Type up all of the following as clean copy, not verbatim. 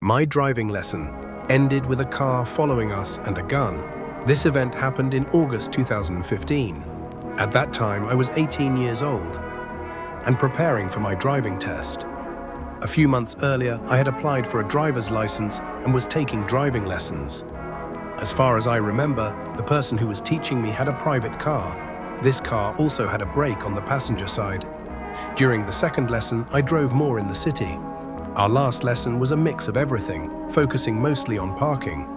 My driving lesson ended with a car following us and a gun. This event happened in August 2015. At that time, I was 18 years old and preparing for my driving test. A few months earlier, I had applied for a driver's license and was taking driving lessons. As far as I remember, the person who was teaching me had a private car. This car also had a brake on the passenger side. During the second lesson, I drove more in the city. Our last lesson was a mix of everything, focusing mostly on parking.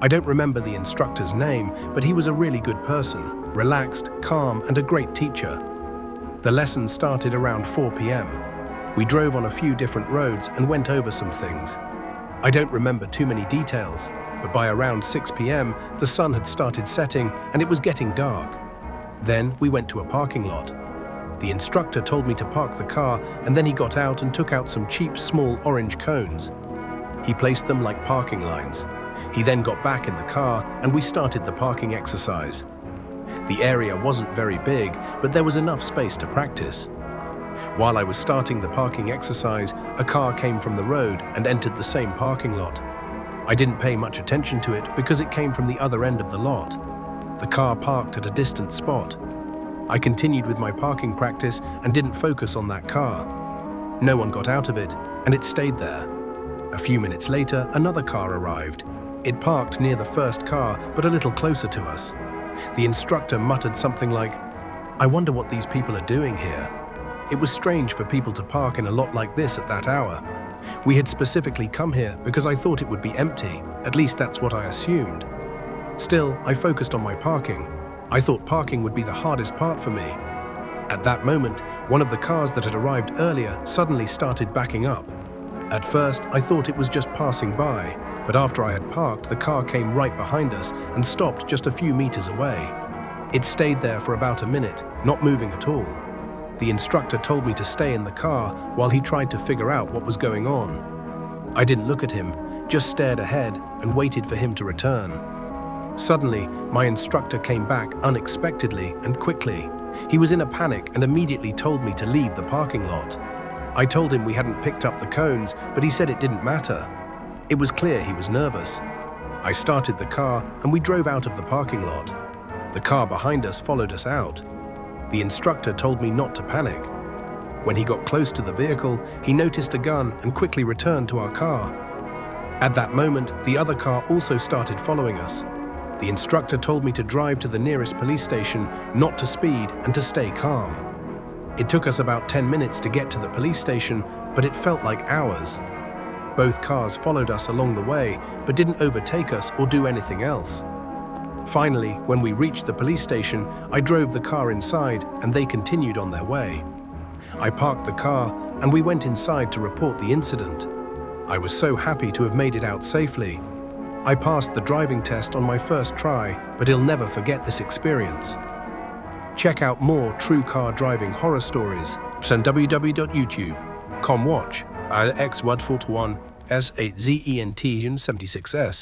I don't remember the instructor's name, but he was a really good person, relaxed, calm, and a great teacher. The lesson started around 4 p.m. We drove on a few different roads and went over some things. I don't remember too many details, but by around 6 p.m., the sun had started setting and it was getting dark. Then we went to a parking lot. The instructor told me to park the car, and then he got out and took out some cheap, small orange cones. He placed them like parking lines. He then got back in the car, and we started the parking exercise. The area wasn't very big, but there was enough space to practice. While I was starting the parking exercise, a car came from the road and entered the same parking lot. I didn't pay much attention to it because it came from the other end of the lot. The car parked at a distant spot. I continued with my parking practice and didn't focus on that car. No one got out of it, and it stayed there. A few minutes later, another car arrived. It parked near the first car, but a little closer to us. The instructor muttered something like, "I wonder what these people are doing here." It was strange for people to park in a lot like this at that hour. We had specifically come here because I thought it would be empty. At least that's what I assumed. Still, I focused on my parking. I thought parking would be the hardest part for me. At that moment, one of the cars that had arrived earlier suddenly started backing up. At first, I thought it was just passing by, but after I had parked, the car came right behind us and stopped just a few meters away. It stayed there for about a minute, not moving at all. The instructor told me to stay in the car while he tried to figure out what was going on. I didn't look at him, just stared ahead and waited for him to return. Suddenly, my instructor came back unexpectedly and quickly. He was in a panic and immediately told me to leave the parking lot. I told him we hadn't picked up the cones, but he said it didn't matter. It was clear he was nervous. I started the car and we drove out of the parking lot. The car behind us followed us out. The instructor told me not to panic. When he got close to the vehicle, he noticed a gun and quickly returned to our car. At that moment, the other car also started following us. The instructor told me to drive to the nearest police station, not to speed, and to stay calm. It took us about 10 minutes to get to the police station, but it felt like hours. Both cars followed us along the way, but didn't overtake us or do anything else. Finally, when we reached the police station, I drove the car inside and they continued on their way. I parked the car and we went inside to report the incident. I was so happy to have made it out safely. I passed the driving test on my first try, but I'll never forget this experience. Check out more true car driving horror stories on www.youtube.com. Watch X141 S8ZENT 76S.